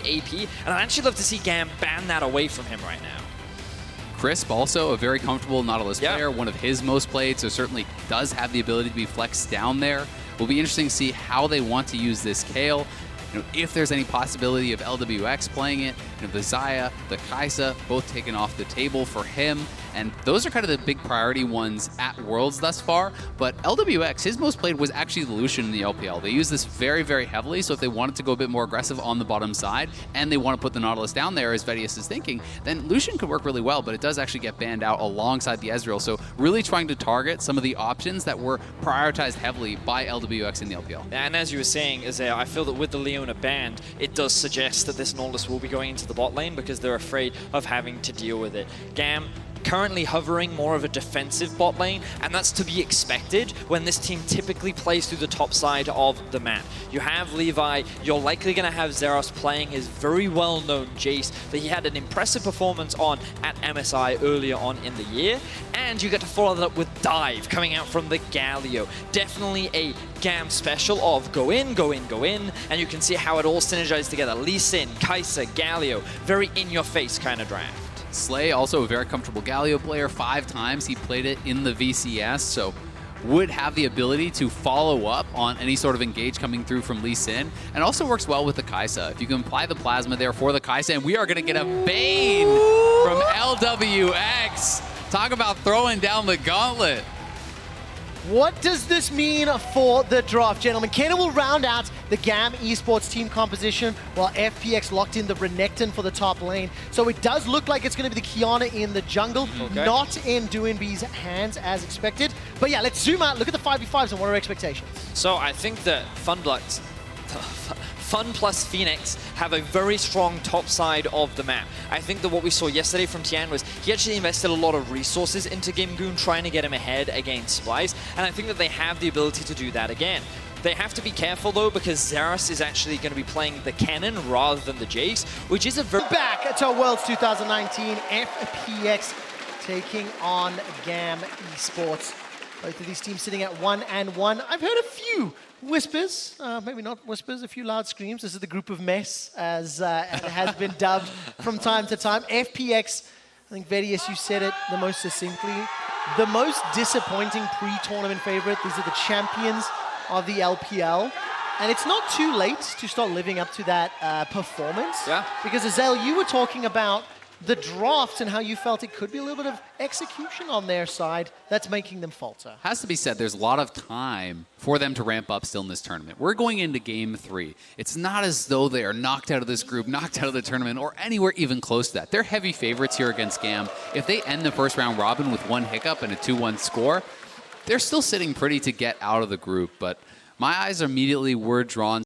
AP, and I'd actually love to see GAM ban that away from him right now. Crisp, also a very comfortable Nautilus player, one of his most played, so certainly does have the ability to be flexed down there. Will be interesting to see how they want to use this Kayle. You know, if there's any possibility of Lwx playing it, you know, the Zaya, the Kaisa, both taken off the table for him. And those are kind of the big priority ones at Worlds thus far. But Lwx, his most played was actually Lucian in the LPL. They use this very, very heavily, so if they wanted to go a bit more aggressive on the bottom side, and they want to put the Nautilus down there, as Vedius is thinking, then Lucian could work really well, but it does actually get banned out alongside the Ezreal. So really trying to target some of the options that were prioritized heavily by Lwx in the LPL. And as you were saying, Azael, I feel that with the Leona banned, it does suggest that this Nautilus will be going into the bot lane because they're afraid of having to deal with it. GAM currently hovering more of a defensive bot lane, and that's to be expected when this team typically plays through the top side of the map. You have Levi, you're likely going to have Zeros playing his very well-known Jayce that he had an impressive performance on at MSI earlier on in the year, and you get to follow that up with Dive coming out from the Galio. Definitely a GAM special of go in, go in, go in, and you can see how it all synergizes together. Lee Sin, Kaisa, Galio, very in-your-face kind of draft. Slay, also a very comfortable Galio player, 5 times he played it in the VCS, so would have the ability to follow up on any sort of engage coming through from Lee Sin, and also works well with the Kaisa. If you can apply the plasma there for the Kaisa, and we are going to get a Vayne from Lwx. Talk about throwing down the gauntlet. What does this mean for the draft, gentlemen? Kennen will round out the GAM Esports team composition while FPX locked in the Renekton for the top lane. So it does look like it's going to be the Qiyana in the jungle, not in Doinb's hands as expected. But yeah, let's zoom out, look at the 5v5s and what are our expectations? So I think that FunPlus Phoenix have a very strong top side of the map. I think that what we saw yesterday from Tian was he actually invested a lot of resources into Gimgoon trying to get him ahead against Splice, and I think that they have the ability to do that again. They have to be careful though, because Zeros is actually going to be playing the Kennen rather than the Jayce, which is a very... Back to Worlds 2019, FPX taking on GAM Esports. Both of these teams sitting at 1-1. I've heard a few whispers, maybe not whispers, a few loud screams. This is the group of mess, as it has been dubbed from time to time. FPX, I think Vedius, you said it the most succinctly, the most disappointing pre-tournament favorite. These are the champions of the LPL. And it's not too late to start living up to that performance. Yeah. Because Azael, you were talking about the draft and how you felt it could be a little bit of execution on their side that's making them falter. Has to be said, there's a lot of time for them to ramp up still in this tournament. We're going into Game 3. It's not as though they are knocked out of this group, knocked out of the tournament, or anywhere even close to that. They're heavy favorites here against GAM. If they end the first round robin with 1 hiccup and a 2-1 score, they're still sitting pretty to get out of the group. But my eyes immediately were drawn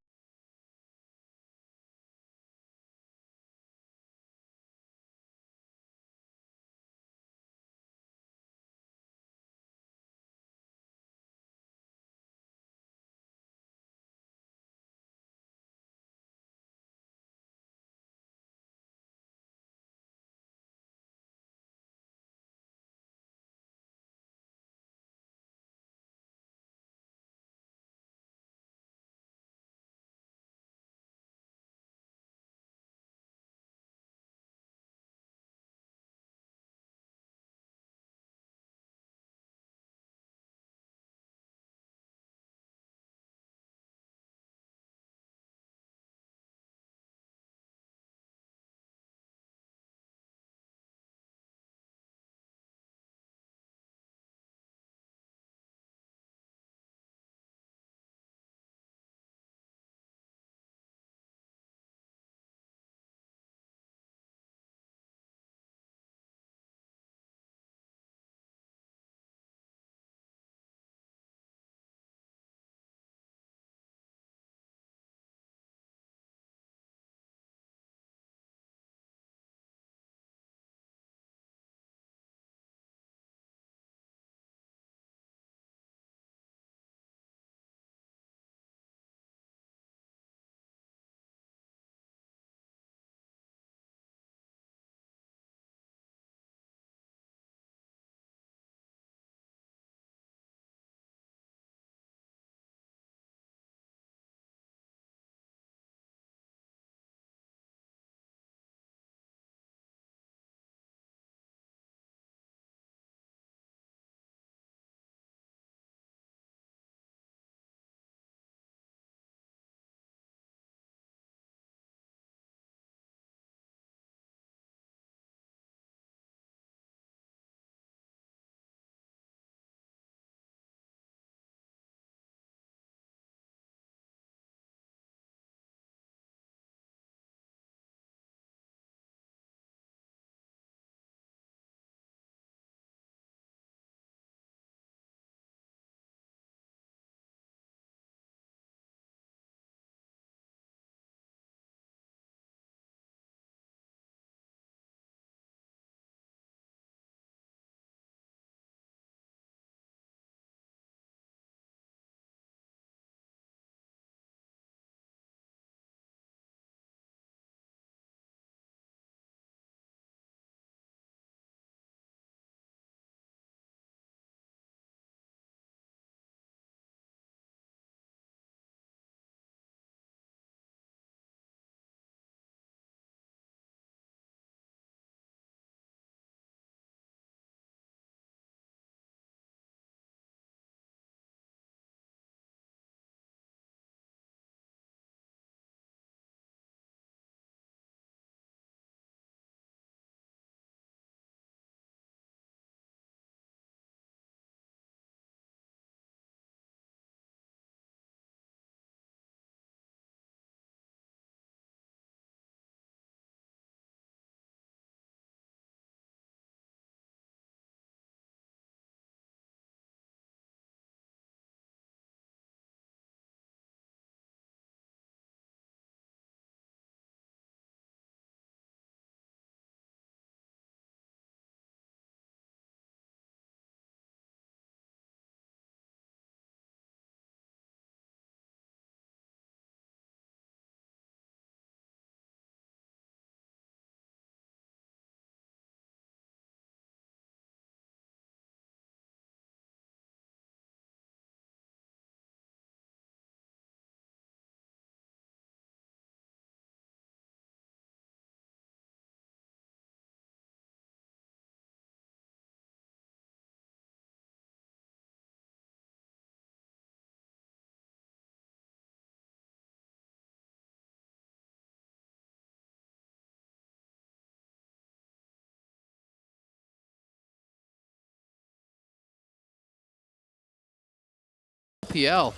LPL.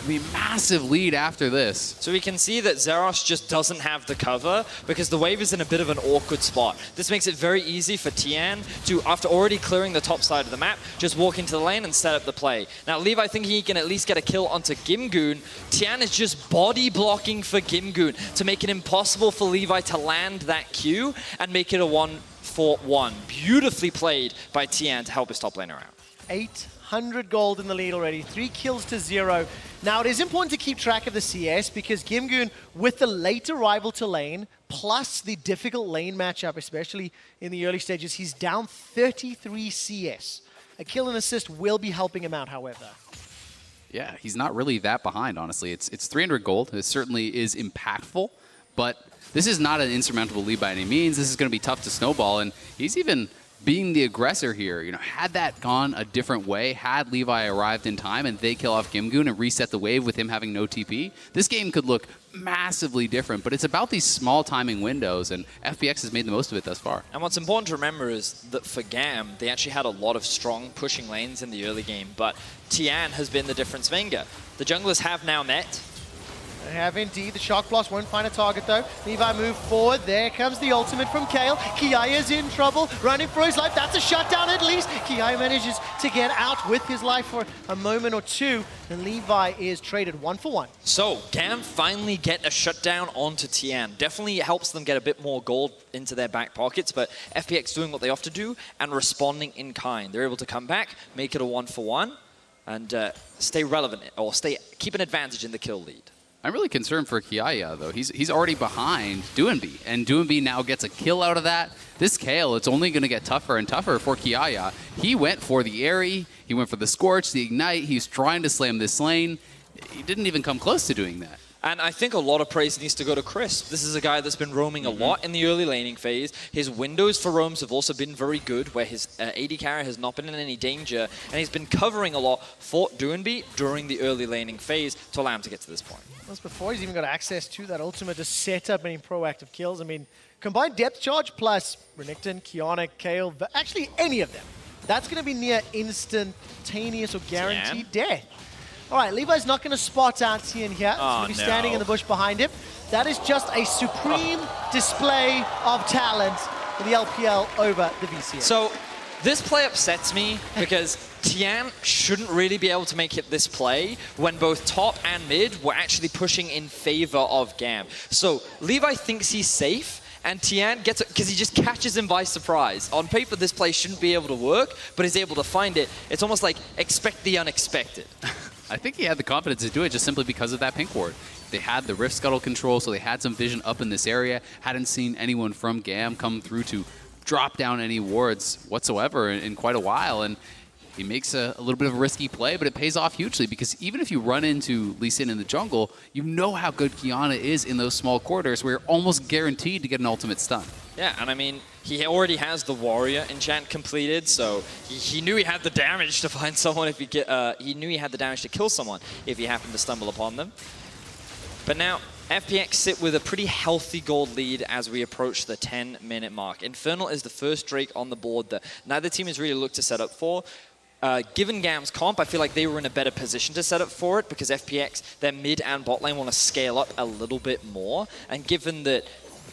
I mean, massive lead after this. So we can see that Zeros just doesn't have the cover because the wave is in a bit of an awkward spot. This makes it very easy for Tian to, after already clearing the top side of the map, just walk into the lane and set up the play. Now, Levi thinking he can at least get a kill onto Gimgoon. Tian is just body blocking for Gimgoon to make it impossible for Levi to land that Q and make it a 1-for-1. Beautifully played by Tian to help his top laner out. 800 gold in the lead already, 3 kills to 0. Now, it is important to keep track of the CS because Gimgoon, with the late arrival to lane, plus the difficult lane matchup, especially in the early stages, he's down 33 CS. A kill and assist will be helping him out, however. Yeah, he's not really that behind, honestly. It's 300 gold. It certainly is impactful, but this is not an insurmountable lead by any means. This is going to be tough to snowball, and he's even being the aggressor here. You know, had that gone a different way, had Levi arrived in time and they kill off Gimgoon and reset the wave with him having no TP, this game could look massively different. But it's about these small timing windows, and FPX has made the most of it thus far. And what's important to remember is that for GAM, they actually had a lot of strong pushing lanes in the early game, but Tian has been the difference maker. The junglers have now met. They have indeed. The Shock Blast won't find a target though. Levi move forward. There comes the ultimate from Kayle. Kiaya's in trouble, running for his life. That's a shutdown at least. Kiaya manages to get out with his life for a moment or two, and Levi is traded 1 for 1. So GAM finally get a shutdown onto Tian. Definitely helps them get a bit more gold into their back pockets, but FPX doing what they often do and responding in kind. They're able to come back, make it a 1 for 1, and stay relevant, or keep an advantage in the kill lead. I'm really concerned for Kiaya, though. He's already behind Doinb, and Doinb now gets a kill out of that. This Kayle, it's only going to get tougher and tougher for Kiaya. He went for the Airy, he went for the Scorch, the Ignite, he's trying to slam this lane. He didn't even come close to doing that. And I think a lot of praise needs to go to Crisp. This is a guy that's been roaming a lot in the early laning phase. His windows for roams have also been very good, where his AD carry has not been in any danger, and he's been covering a lot for Doinb during the early laning phase to allow him to get to this point. That's before he's even got access to that ultimate to set up any proactive kills. I mean, combined depth charge plus Renekton, Qiyana, Kayle, actually any of them, that's going to be near instantaneous or guaranteed death. All right, Levi's not going to spot out Tian here. He's going to be standing in the bush behind him. That is just a supreme display of talent in the LPL over the VCS. So this play upsets me because Tian shouldn't really be able to make it this play when both top and mid were actually pushing in favor of GAM. So Levi thinks he's safe, and Tian gets it because he just catches him by surprise. On paper, this play shouldn't be able to work, but he's able to find it. It's almost like expect the unexpected. I think he had the confidence to do it just simply because of that pink ward. They had the Rift Scuttle control, so they had some vision up in this area. Hadn't seen anyone from GAM come through to drop down any wards whatsoever in quite a while. And he makes a little bit of a risky play, but it pays off hugely because even if you run into Lee Sin in the jungle, you know how good Qiyana is in those small quarters where you're almost guaranteed to get an ultimate stun. Yeah, and I mean, he already has the warrior enchant completed, so he knew he had the damage to find someone if he knew he had the damage to kill someone if he happened to stumble upon them. But now FPX sit with a pretty healthy gold lead as we approach the 10-minute mark. Infernal is the first Drake on the board that neither team has really looked to set up for. Given GAM's comp, I feel like they were in a better position to set up for it because FPX, their mid and bot lane want to scale up a little bit more. And given that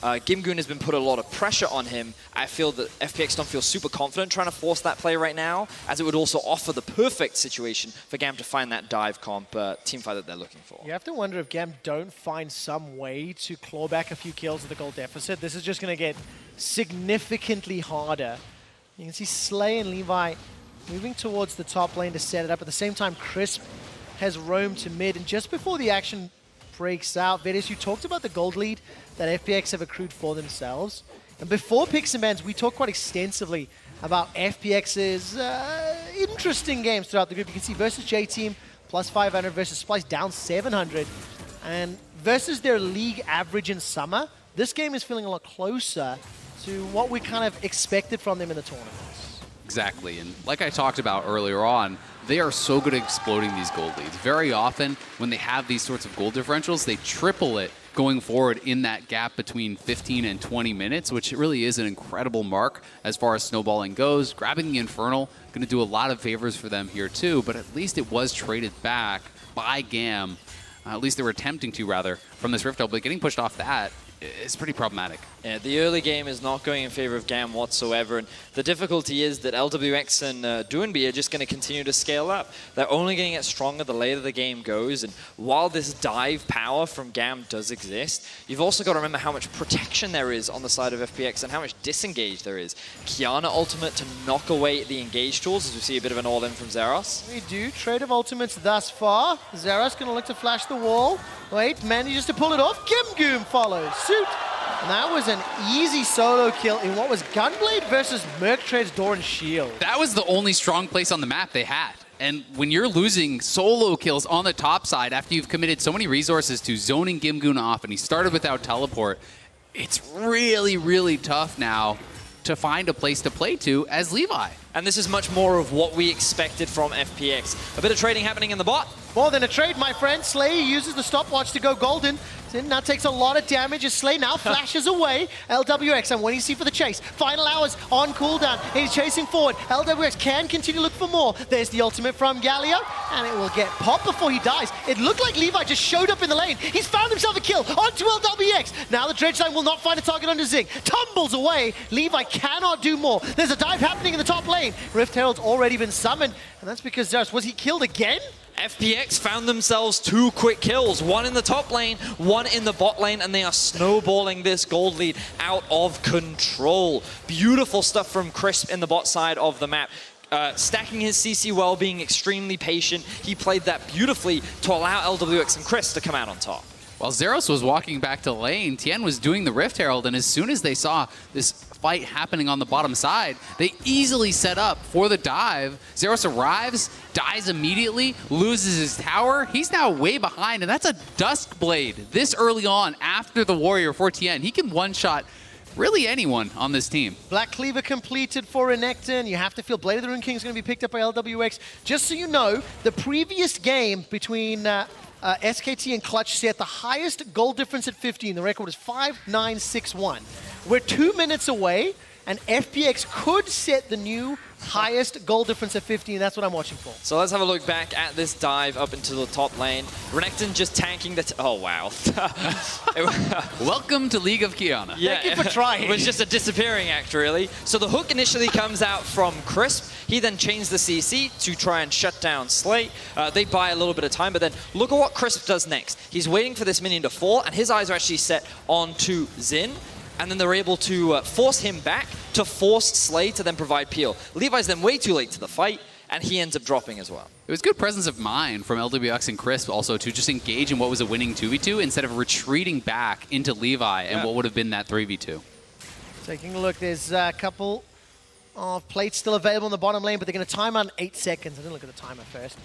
Gimgoon has been put a lot of pressure on him, I feel that FPX don't feel super confident trying to force that play right now, as it would also offer the perfect situation for GAM to find that dive comp teamfight that they're looking for. You have to wonder if GAM don't find some way to claw back a few kills of the gold deficit. This is just going to get significantly harder. You can see Slay and Levi moving towards the top lane to set it up. At the same time, Crisp has roamed to mid, and just before the action breaks out, Vedius, you talked about the gold lead that FPX have accrued for themselves. And before picks and bans, we talked quite extensively about FPX's interesting games throughout the group. You can see versus J-Team, plus 500 versus Splice, down 700. And versus their league average in summer, this game is feeling a lot closer to what we kind of expected from them in the tournaments. Exactly, and like I talked about earlier on, they are so good at exploding these gold leads. Very often, when they have these sorts of gold differentials, they triple it going forward in that gap between 15 and 20 minutes, which really is an incredible mark as far as snowballing goes. Grabbing the Infernal, going to do a lot of favors for them here too, but at least it was traded back by GAM. At least they were attempting to, rather, from this Rift Hole, but getting pushed off that is pretty problematic. Yeah, the early game is not going in favor of GAM whatsoever, and the difficulty is that Lwx and Doinb are just going to continue to scale up. They're only going to get stronger the later the game goes, and while this dive power from GAM does exist, you've also got to remember how much protection there is on the side of FPX and how much disengage there is. Qiyana ultimate to knock away the engage tools, as we see a bit of an all-in from Zeros. We do. Trade of ultimates thus far. Zeros going to look to flash the wall. Wait, manages to pull it off. Gimgoon follows suit. And that was an easy solo kill in what was Gunblade versus Merc Trade's Door and Shield. That was the only strong place on the map they had. And when you're losing solo kills on the top side after you've committed so many resources to zoning Gimgoon off and he started without teleport, it's really, really tough now to find a place to play to as Levi. And this is much more of what we expected from FPX. A bit of trading happening in the bot. More than a trade, my friend. Slay uses the stopwatch to go golden. Zin now takes a lot of damage as Slay now flashes away. Lwx, and what do you see for the chase? Final hours on cooldown. He's chasing forward. Lwx can continue to look for more. There's the ultimate from Galio, and it will get popped before he dies. It looked like Levi just showed up in the lane. He's found himself a kill onto Lwx. Now the Dredge Line will not find a target onto Zing. Tumbles away. Levi cannot do more. There's a dive happening in the top lane. Rift Herald's already been summoned, and that's because Zeus, was he killed again? FPX found themselves 2 quick kills, one in the top lane, one in the bot lane, and they are snowballing this gold lead out of control. Beautiful stuff from Crisp in the bot side of the map. Stacking his CC well, being extremely patient. He played that beautifully to allow Lwx and Chris to come out on top. While Zeros was walking back to lane, Tian was doing the Rift Herald, and as soon as they saw this fight happening on the bottom side, they easily set up for the dive. Zeros arrives, dies immediately, loses his tower. He's now way behind, and that's a Duskblade this early on after the Warrior for Tian. He can one-shot really anyone on this team. Black Cleaver completed for Renekton. You have to feel Blade of the Rune King is going to be picked up by Lwx. Just so you know, the previous game between SKT and Clutch set the highest goal difference at 15. The record is 5-9-6-1. We're 2 minutes away, and FPX could set the new highest goal difference at 15. That's what I'm watching for. So let's have a look back at this dive up into the top lane. Renekton just tanking the... oh, wow. Welcome to League of Qiyana. Yeah, thank you for trying. It was just a disappearing act, really. So the hook initially comes out from Crisp. He then chains the CC to try and shut down Slate. They buy a little bit of time, but then look at what Crisp does next. He's waiting for this minion to fall, and his eyes are actually set onto Zin. And then they're able to force him back to force Slay to then provide peel. Levi's then way too late to the fight, and he ends up dropping as well. It was good presence of mind from Lwx and Crisp also to just engage in what was a winning 2v2 instead of retreating back into Levi and what would have been that 3v2. Taking a look, there's a couple of plates still available in the bottom lane, but they're going to time on 8 seconds. I didn't look at the timer first.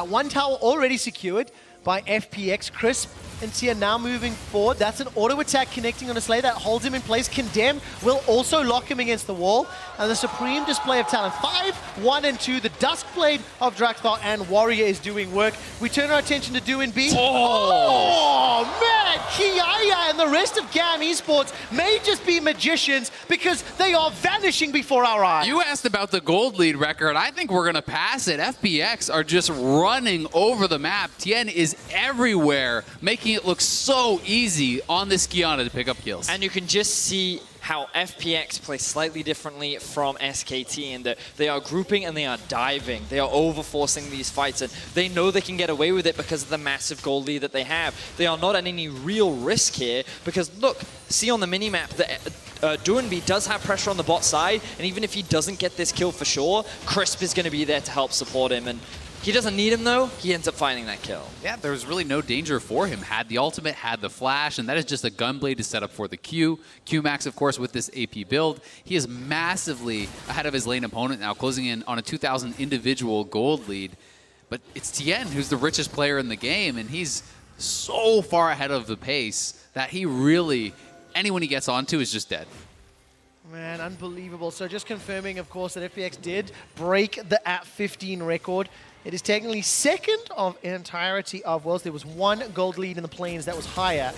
One tower already secured by FPX. Crisp and Tian now moving forward. That's an auto attack connecting on a Slay that holds him in place. Condemn will also lock him against the wall. And the supreme display of talent. 5, 1, and 2. The Duskblade of Drakthar and Warrior is doing work. We turn our attention to Doinb. Oh, man! Kiaya and the rest of GAM Esports may just be magicians because they are vanishing before our eyes. You asked about the gold lead record. I think we're going to pass it. FPX are just running over the map. Tian is everywhere, making it look so easy on this Qiyana to pick up kills. And you can just see how FPX play slightly differently from SKT in that they are grouping and they are diving. They are overforcing these fights, and they know they can get away with it because of the massive gold lead that they have. They are not at any real risk here because, look, see on the minimap that Doinb does have pressure on the bot side, and even if he doesn't get this kill for sure, Crisp is going to be there to help support him. And he doesn't need him, though. He ends up finding that kill. Yeah, there was really no danger for him. Had the ultimate, had the flash, and that is just a Gunblade to set up for the Q. Q-Max, of course, with this AP build. He is massively ahead of his lane opponent now, closing in on a 2,000 individual gold lead. But it's Tian who's the richest player in the game, and he's so far ahead of the pace that he really, anyone he gets onto is just dead. Man, unbelievable. So just confirming, of course, that FPX did break the at 15 record. It is technically second of entirety of Worlds. There was one gold lead in the plains that was higher.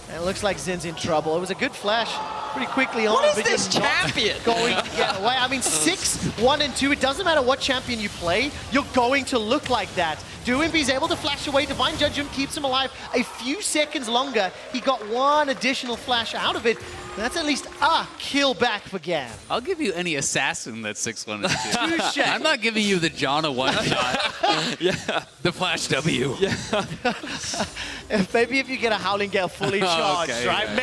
And it looks like Zin's in trouble. It was a good flash pretty quickly on. What is but this you're not champion? going to get away. I mean, 6, 1, and 2. It doesn't matter what champion you play, you're going to look like that. Doinb's able to flash away. Divine Judgment keeps him alive a few seconds longer. He got one additional flash out of it. That's at least a kill back for GAM. I'll give you any assassin that's 6-1 and 2. Touche. I'm not giving you the Janna one-shot. Yeah. The Flash W. Yeah. Maybe if you get a Howling Gale fully charged, Okay, right? yeah,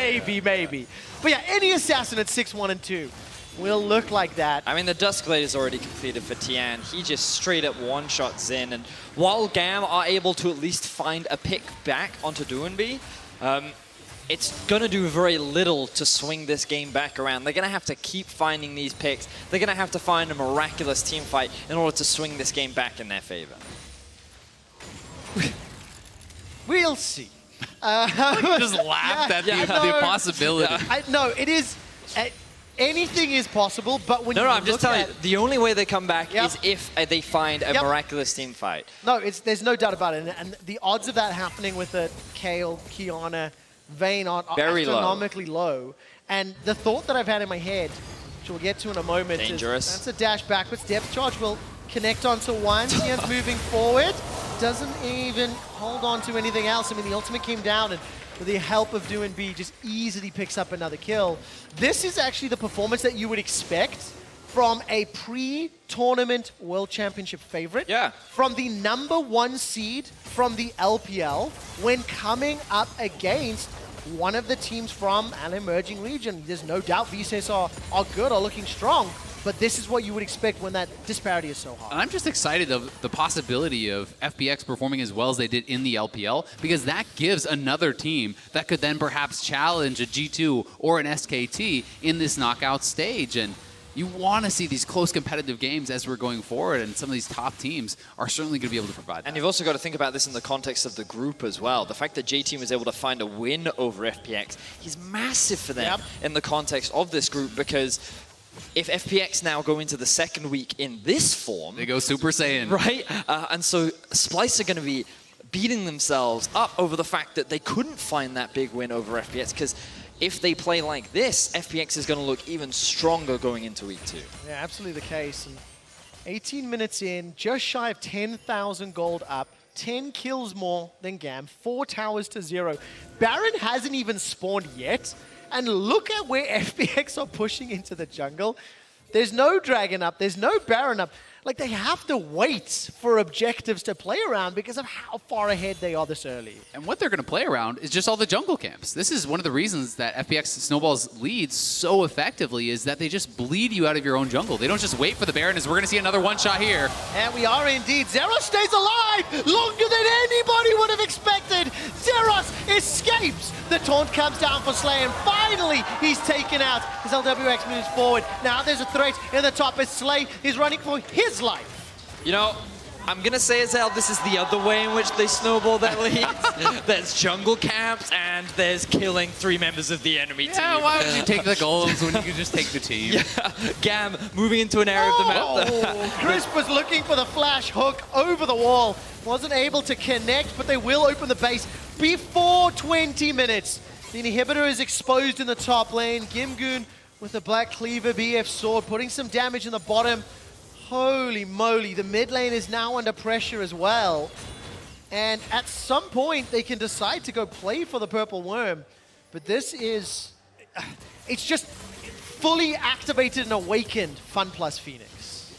Maybe. But yeah, any assassin at 6, 1, and 2 will look like that. I mean, the Duskblade is already completed for Tian. He just straight up one-shot Zin. And while GAM are able to at least find a pick back onto Doinb, it's going to do very little to swing this game back around. They're going to have to keep finding these picks. They're going to have to find a miraculous team fight in order to swing this game back in their favor. We'll see. You just laughed at the possibility. No, it is. Anything is possible, but when you I'm just look telling you, the only way they come back Yep. is if they find a Yep. miraculous team fight. No, there's no doubt about it. And the odds of that happening with a Kayle, Qiyana, Vayne are Very low. astronomically low. And the thought that I've had in my head, which we'll get to in a moment, Dangerous. is that's a dash backwards. Depth charge will connect onto one. Tian's moving forward. Doesn't even hold on to anything else. I mean, the ultimate came down, and with the help of Doinb, just easily picks up another kill. This is actually the performance that you would expect from a pre-tournament World Championship favorite. Yeah. From the #1 seed from the LPL when coming up against one of the teams from an emerging region. There's no doubt VCS are good, are looking strong, but this is what you would expect when that disparity is so high. And I'm just excited of the possibility of FPX performing as well as they did in the LPL, because that gives another team that could then perhaps challenge a G2 or an SKT in this knockout stage. And you want to see these close competitive games as we're going forward, and some of these top teams are certainly going to be able to provide that. And you've also got to think about this in the context of the group as well. The fact that J-Team was able to find a win over FPX is massive for them in the context of this group, because if FPX now go into the second week in this form... They go Super Saiyan. Right? And so Splice are going to be beating themselves up over the fact that they couldn't find that big win over FPX, because if they play like this, FPX is going to look even stronger going into week 2. Yeah, absolutely the case. And 18 minutes in, just shy of 10,000 gold up, 10 kills more than GAM, 4 towers to 0. Baron hasn't even spawned yet, and look at where FPX are pushing into the jungle. There's no Dragon up, there's no Baron up. Like, they have to wait for objectives to play around because of how far ahead they are this early. And what they're going to play around is just all the jungle camps. This is one of the reasons that FPX Snowballs leads so effectively, is that they just bleed you out of your own jungle. They don't just wait for the Baron, as we're going to see another one-shot here. And we are indeed. Zeros stays alive longer than anybody would have expected. Zeros escapes. The taunt comes down for Slay, and finally he's taken out as Lwx moves forward. Now there's a threat in the top as Slay is running for his life. You know, I'm going to say, Azael, this is the other way in which they snowball their leads. There's jungle camps, and there's killing 3 members of the enemy team. Yeah, why would you take the golems when you could just take the team? Yeah, GAM moving into an area of the map. Crisp was looking for the flash hook over the wall. Wasn't able to connect, but they will open the base before 20 minutes. The inhibitor is exposed in the top lane. Gimgoon with the Black Cleaver BF sword, putting some damage in the bottom. Holy moly, the mid lane is now under pressure as well. And at some point, they can decide to go play for the Purple Worm. But this is... It's just fully activated and awakened FunPlus Phoenix.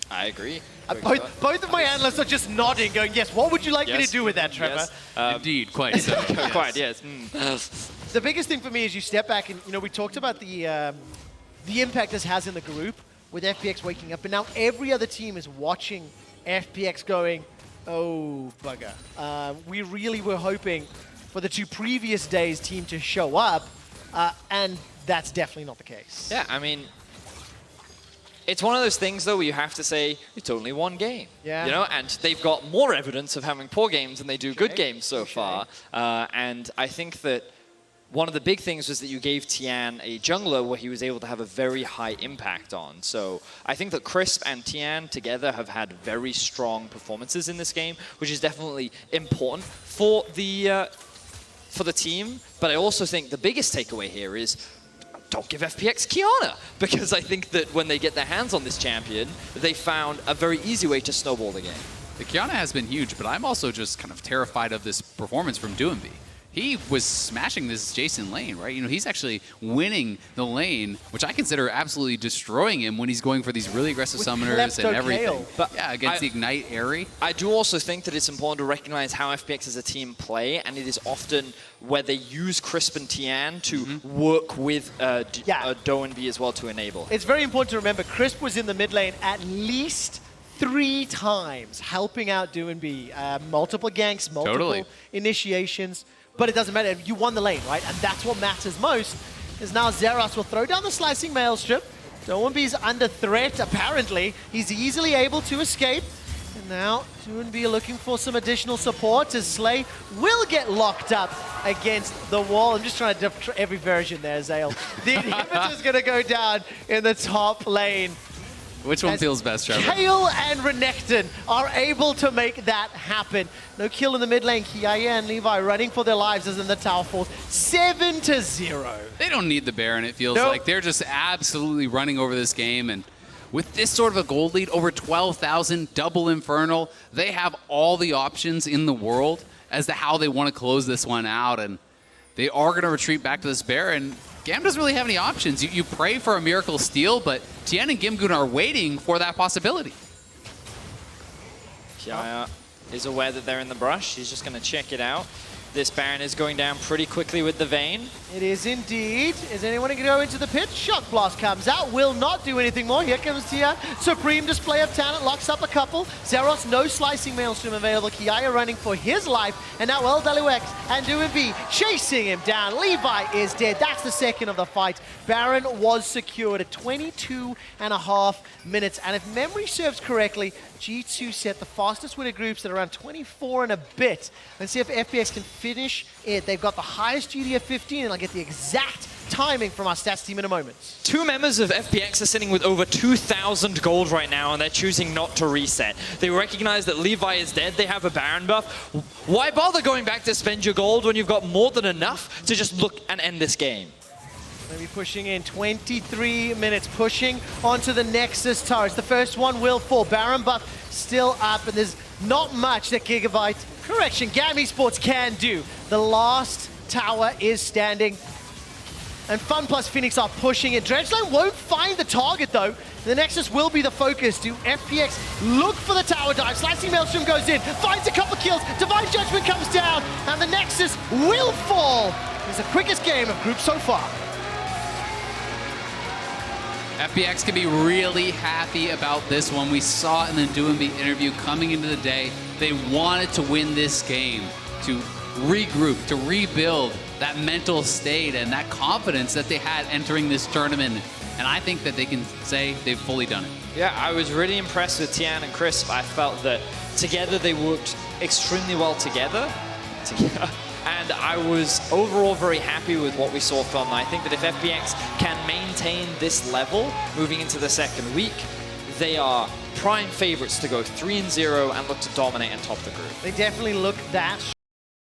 I agree. Both of my analysts are just nodding, going, yes, what would you like me to do with that, Trevor? Yes. Indeed, quite so. Yes. Quite, yes. The biggest thing for me is you step back and, you know, we talked about the impact this has in the group with FPX waking up, and now every other team is watching FPX going, oh, bugger. We really were hoping for the 2 previous days' team to show up, and that's definitely not the case. Yeah, I mean, it's one of those things, though, where you have to say, it's only one game. Yeah. You know, and they've got more evidence of having poor games than they do good games so far. And I think that one of the big things was that you gave Tian a jungler where he was able to have a very high impact on. So I think that Crisp and Tian together have had very strong performances in this game, which is definitely important for the team. But I also think the biggest takeaway here is don't give FPX Qiyana, because I think that when they get their hands on this champion, they found a very easy way to snowball the game. The Qiyana has been huge, but I'm also just kind of terrified of this performance from Doinb. He was smashing this Jason lane, right? You know, he's actually winning the lane, which I consider absolutely destroying him when he's going for these really aggressive summoners and everything. Kayle. But yeah, against the Ignite Airy. I do also think that it's important to recognize how FPX as a team play, and it is often where they use Crisp and Tian to work with Doinb as well to enable. It's very important to remember, Crisp was in the mid lane at least 3 times, helping out Doinb. Multiple ganks, multiple initiations. But it doesn't matter. You won the lane, right? And that's what matters most. Is now Zeros will throw down the slicing maelstrom. Doinb's under threat, apparently. He's easily able to escape. And now Doinb looking for some additional support as Slay will get locked up against the wall. I'm just trying to diff every version there, Azael. The inhibitor's going to go down in the top lane. Which one feels best, Trevor? Kayle and Renekton are able to make that happen. No kill in the mid lane. Kiaya and Levi running for their lives as in the tower falls. 7-0. They don't need the Baron, it feels like. They're just absolutely running over this game. And with this sort of a gold lead, over 12,000, double Infernal, they have all the options in the world as to how they want to close this one out. And they are going to retreat back to this Baron. GAM doesn't really have any options. You pray for a miracle steal, but Tian and Gimgoon are waiting for that possibility. Kiaya is aware that they're in the brush. He's just going to check it out. This Baron is going down pretty quickly with the Vayne. It is indeed. Is anyone going to go into the pit? Shock Blast comes out. Will not do anything more. Here comes Tian. Supreme display of talent. Locks up a couple. Zeros, no slicing maelstrom available. Kiaya running for his life. And now Lwx and Doinb chasing him down. Levi is dead. That's the second of the fight. Baron was secured at 22.5 minutes. And if memory serves correctly, G2 set the fastest winner groups at around 24 and a bit. Let's see if FPX can finish it. They've got the highest GD of 15, and I'll get the exact timing from our stats team in a moment. 2 members of FPX are sitting with over 2,000 gold right now, and they're choosing not to reset. They recognize that Levi is dead. They have a Baron buff. Why bother going back to spend your gold when you've got more than enough to just look and end this game? Maybe pushing in 23 minutes, pushing onto the Nexus turrets. The first one will fall. Baron buff still up, and there's not much that GAM Esports can do. The last tower is standing, and FunPlus Phoenix are pushing it. Dredgeline won't find the target though. The Nexus will be the focus. Do FPX look for the tower dive? Slicing Maelstrom goes in, finds a couple kills. Divine Judgment comes down, and the Nexus will fall. It's the quickest game of group so far. FPX can be really happy about this one. We saw it in the Doinb interview coming into the day. They wanted to win this game, to regroup, to rebuild that mental state and that confidence that they had entering this tournament. And I think that they can say they've fully done it. Yeah, I was really impressed with Tian and Crisp. I felt that together they worked extremely well together. And I was overall very happy with what we saw from them. I think that if FPX can maintain this level moving into the second week, they are prime favorites to go 3-0 and look to dominate and top the group. They definitely look that